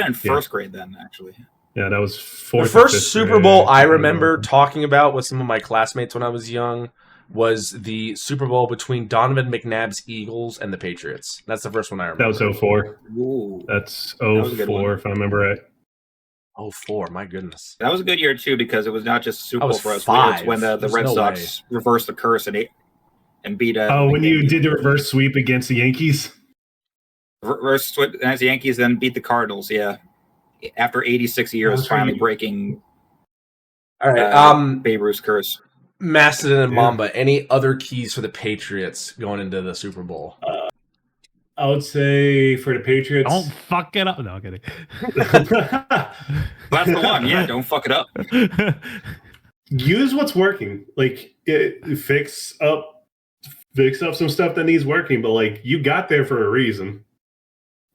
in first grade then, actually. Yeah, that was The fourth. first Super Bowl I remember talking about with some of my classmates when I was young was the Super Bowl between Donovan McNabb's Eagles and the Patriots. That's the first one I remember. That was 04. Ooh. That's was a good 04, one. if I remember right. 04, my goodness. That was a good year, too, because it was not just Super I Bowl was for us. 5. It's when the There's Red no Sox reversed the curse and beat When you did the reverse sweep against the Yankees? reverse sweep as the Yankees, then beat the Cardinals, yeah. After 86 years, That's finally right. breaking All right. Babe Ruth's curse. Mastodon and Yeah. Mamba, any other keys for the Patriots going into the Super Bowl? I would say for the Patriots. Don't fuck it up. No, I'm kidding. That's the one, yeah, don't fuck it up. Use what's working. Like fix up some stuff that needs working, but like you got there for a reason.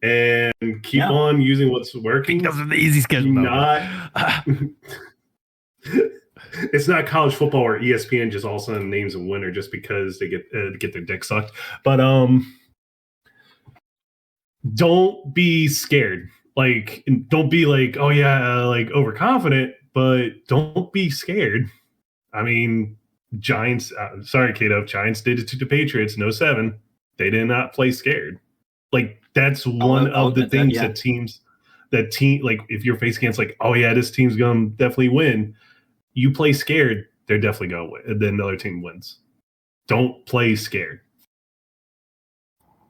And keep Yeah. on using what's working. Because of the easy schedule. though. Not it's not college football where ESPN just all of a sudden names a winner just because they get their dick sucked. But don't be scared. Like, don't be like, oh yeah, like overconfident, but don't be scared. I mean, Giants. Sorry, Kato. Giants did it to the Patriots in 07. They did not play scared. Like that's one of the things yeah. that team like if you're facing against like, oh yeah, this team's gonna definitely win. You play scared, they're definitely gonna win. Then another team wins. Don't play scared.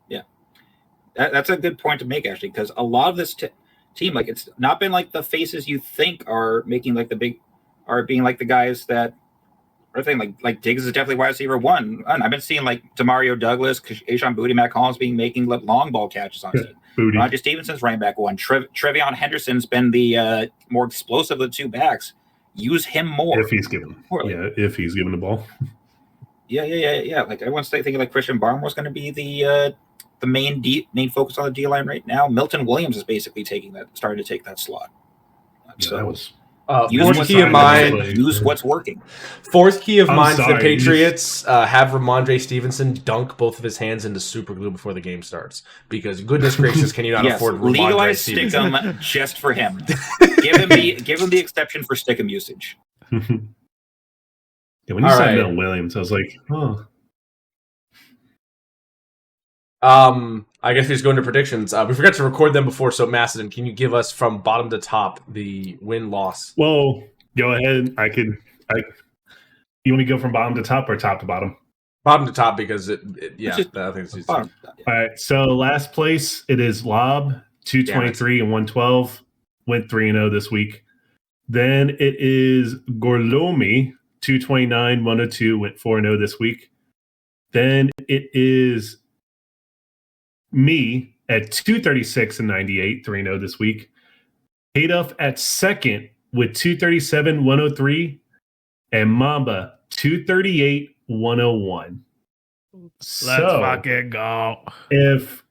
Yeah, that's a good point to make, actually, because a lot of this team, like, it's not been like the faces you think are making like are being like the guys that are thing. Like Diggs is definitely wide receiver one. And I've been seeing like Demario Douglas, Ashawn Booty, Matt Collins making long ball catches on his team. Booty. Roger Stevenson's running back one. Trevion Henderson's been the more explosive of the two backs. Use him more. If he's given the ball. Yeah. Like everyone's thinking like Christian Barmore's going to be the main focus on the D line right now. Milton Williams is basically starting to take that slot. So that was fourth key of mine. Use what's working. Fourth key of mine for the sorry, Patriots: have Ramondre Stevenson dunk both of his hands into super glue before the game starts. Because goodness gracious, can you not afford Ramondre legalize Stevenson? Stickum just for him. give him the exception for Stickum usage. Yeah, when you All said right. Milton Williams, I was like, oh. I guess we just go into predictions. We forgot to record them before, so Macedon, can you give us from bottom to top the win-loss? Well, go ahead. You want me to go from bottom to top or top to bottom? Bottom to top because I think it's just, Bottom. All right. So last place, it is Lob, 223 and 112. Went 3-0 this week. Then it is Gorlomi, 229, 102, went 4-0 this week. Then it is me at 236 and 98, 3-0 this week. Haduff at second with 237, 103. And Mamba, 238, 101. Let's fucking go. If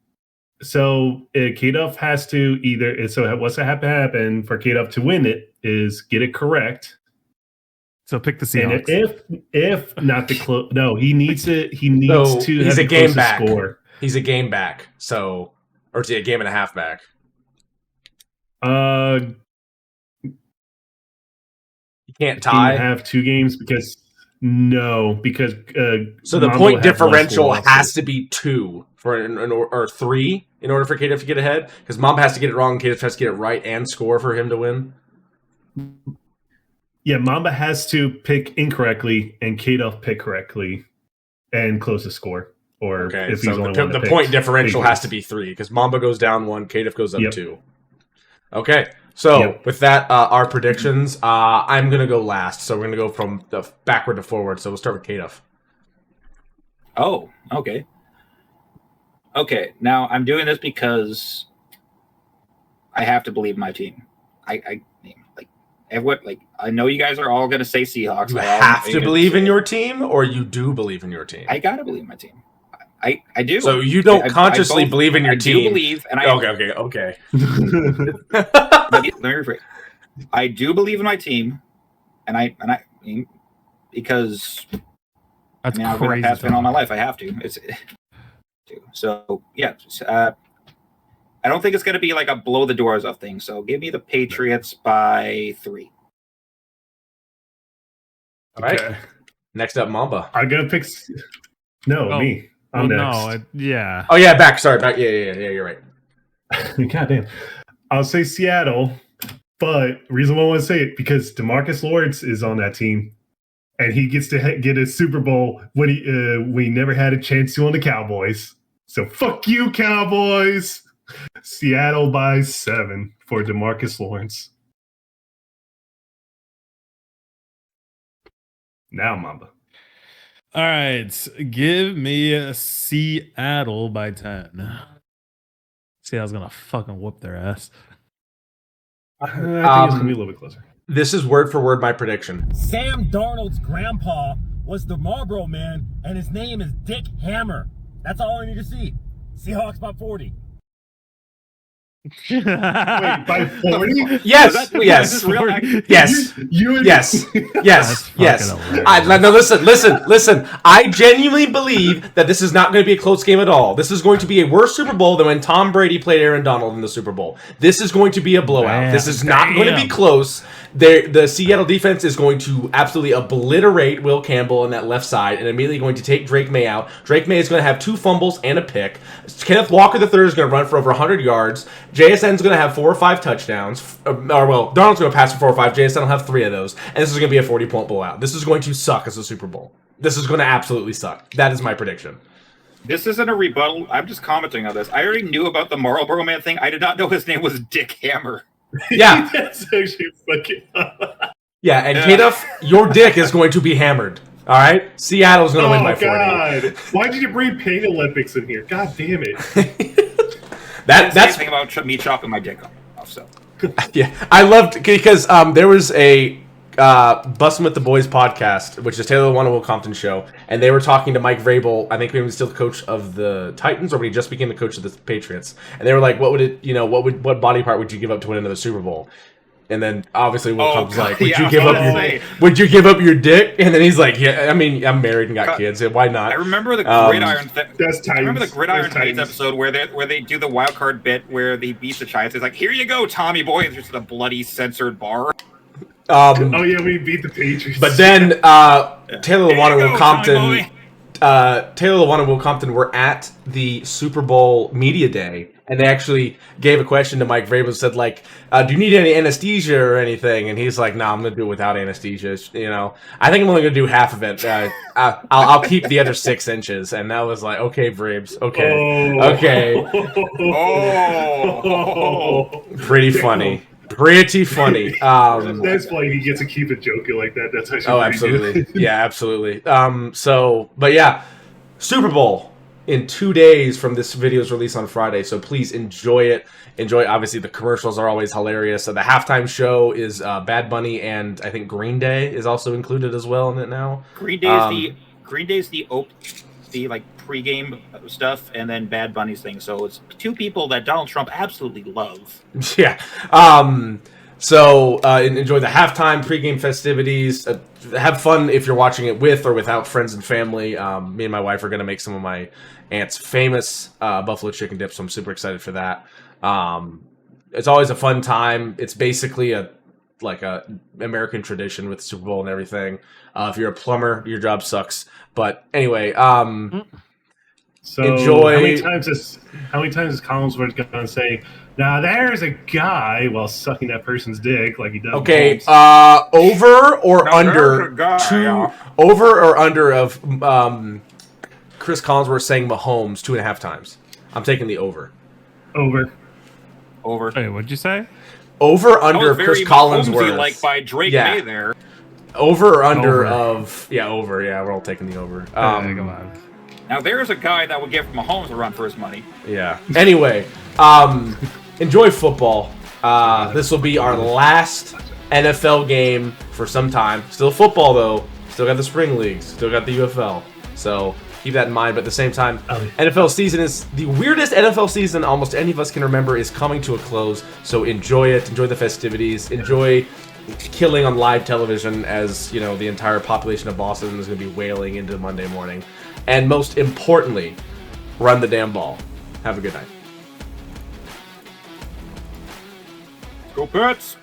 Kaduff has to what's to happen for Kaduff to win it is get it correct. So pick the Seahawks. And if not the close, no, he needs to he's have a the game closest back. score. He's a game back, or is he a game and a half back? You can't Can tie. you have 2 games because So the Mambo point has differential less has to be 2 or 3 in order for Kadev to get ahead. Because Mamba has to get it wrong, Kadev has to get it right and score for him to win. Yeah, Mamba has to pick incorrectly and Kaduff pick correctly and closest score. Or Okay, if so he's only one the that point picks, differential he has to be 3 because Mamba goes down 1, Kadev goes up Yep. 2. Okay. So Yep. with that, our predictions. I'm gonna go last. So we're gonna go from the backward to forward. So we'll start with Kato. Oh, okay. Okay, now I'm doing this because I have to believe my team. I know you guys are all going to say Seahawks. You have to believe in your team, or you do believe in your team. I gotta believe in my team. I do. So you don't consciously believe in your team. I do believe, and I Okay. Let me rephrase. I do believe in my team, and I because That's I've been a crazy. Pats fan all my life. I have to. So yeah. I don't think it's going to be like a blow the doors off thing. So give me the Patriots by 3. All right. Okay. Next up, Mamba. I'm gonna pick. No, Oh, me. I'm well, next. no, yeah. Oh yeah, back. Sorry, back. Yeah. You're right. God damn. I'll say Seattle, but reason why I want to say it because DeMarcus Lawrence is on that team, and he gets to get a Super Bowl when he never had a chance to on the Cowboys. So fuck you, Cowboys. Seattle by 7 for DeMarcus Lawrence. Now, Mamba. All right, give me a Seattle by 10. Seattle's gonna fucking whoop their ass. I think it's gonna be a little bit closer. This is word for word my prediction. Sam Darnold's grandpa was the Marlboro Man, and his name is Dick Hammer. That's all I need to see. Seahawks by 40. Wait, by 40? Yes. That's Yes. real. Yes. You and Yes. Yes. That's Yes. fucking hilarious. No, listen. I genuinely believe that this is not going to be a close game at all. This is going to be a worse Super Bowl than when Tom Brady played Aaron Donald in the Super Bowl. This is going to be a blowout. Damn. This is not going to be close. The Seattle defense is going to absolutely obliterate Will Campbell on that left side and immediately going to take Drake May out. Drake May is going to have 2 fumbles and a pick. Kenneth Walker III is going to run for over 100 yards. JSN is going to have 4 or 5 touchdowns. Donald's going to pass for 4 or 5. JSN will have 3 of those. And this is going to be a 40-point blowout. This is going to suck as a Super Bowl. This is going to absolutely suck. That is my prediction. This isn't a rebuttal. I'm just commenting on this. I already knew about the Marlboro Man thing. I did not know his name was Dick Hammer. Yeah. That's actually fucking. Yeah, and Kato, your dick is going to be hammered. All right? Seattle's going to win by 40. God. Why did you bring Pain Olympics in here? God damn it. That's thing about me chopping my dick off. So yeah. I loved because there was a Bustin' with the Boys podcast, which is Taylor Lewan and Will Compton show, and they were talking to Mike Vrabel. I think he was still the coach of the Titans, or when he just became the coach of the Patriots. And they were like, what body part would you give up to win another Super Bowl? And then obviously Will Compton's like, would you give up your dick? And then he's like, yeah, I mean, I'm married and got kids. Yeah, why not? I remember the Gridiron. That's I remember the Titans. Gridiron That's Titans Titans. episode where they do the wild card bit where they beat the Giants. It's like, here you go, Tommy boy. And there's just a bloody censored bar. Oh yeah, we beat the Patriots. But then Taylor Lewan and Will Compton. Taylor Lewan and Will Compton were at the Super Bowl media day, and they actually gave a question to Mike Vrabel. Said like, "Do you need any anesthesia or anything?" And he's like, "No, I'm gonna do it without anesthesia. You know, I think I'm only gonna do half of it. I'll keep the other 6 inches." And that was like, "Okay, Vrabes. Okay, pretty funny." Pretty funny. That's funny. He gets to keep it joking like that. That's actually Oh, pretty absolutely. good. Yeah, absolutely. But yeah, Super Bowl in 2 days from this video's release on Friday. So please enjoy it. Obviously, the commercials are always hilarious. So the halftime show is Bad Bunny, and I think Green Day is also included as well in it now. Green Day's the like pregame stuff, and then Bad Bunny's thing. So it's 2 people that Donald Trump absolutely loves. Yeah. Enjoy the halftime pregame festivities. Have fun if you're watching it with or without friends and family. Me and my wife are going to make some of my aunt's famous buffalo chicken dip, so I'm super excited for that. It's always a fun time. It's basically a American tradition with Super Bowl and everything. If you're a plumber, your job sucks. But anyway, So enjoy. How many times is Collinsworth going to say, "Now there's a guy," while sucking that person's dick like he does? Okay, Mahomes? over or Now, under there's a guy, 2 yeah. over or under of Chris Collinsworth saying Mahomes 2.5 times. I'm taking the over. Over. Over. Wait, what'd you say? Over That under was very Chris Collinsworth. like by Drake Yeah. May there. Over or under Over. of over. Yeah, we're all taking the over. Come on. Now there's a guy that would give Mahomes a run for his money. Yeah. Anyway, enjoy football. This will be our last NFL game for some time. Still football though. Still got the spring leagues. Still got the UFL. So keep that in mind. But at the same time, NFL season is the weirdest NFL season almost any of us can remember is coming to a close. So enjoy it. Enjoy the festivities. Enjoy killing on live television as you know the entire population of Boston is going to be wailing into Monday morning. And most importantly, run the damn ball. Have a good night. Go Pats!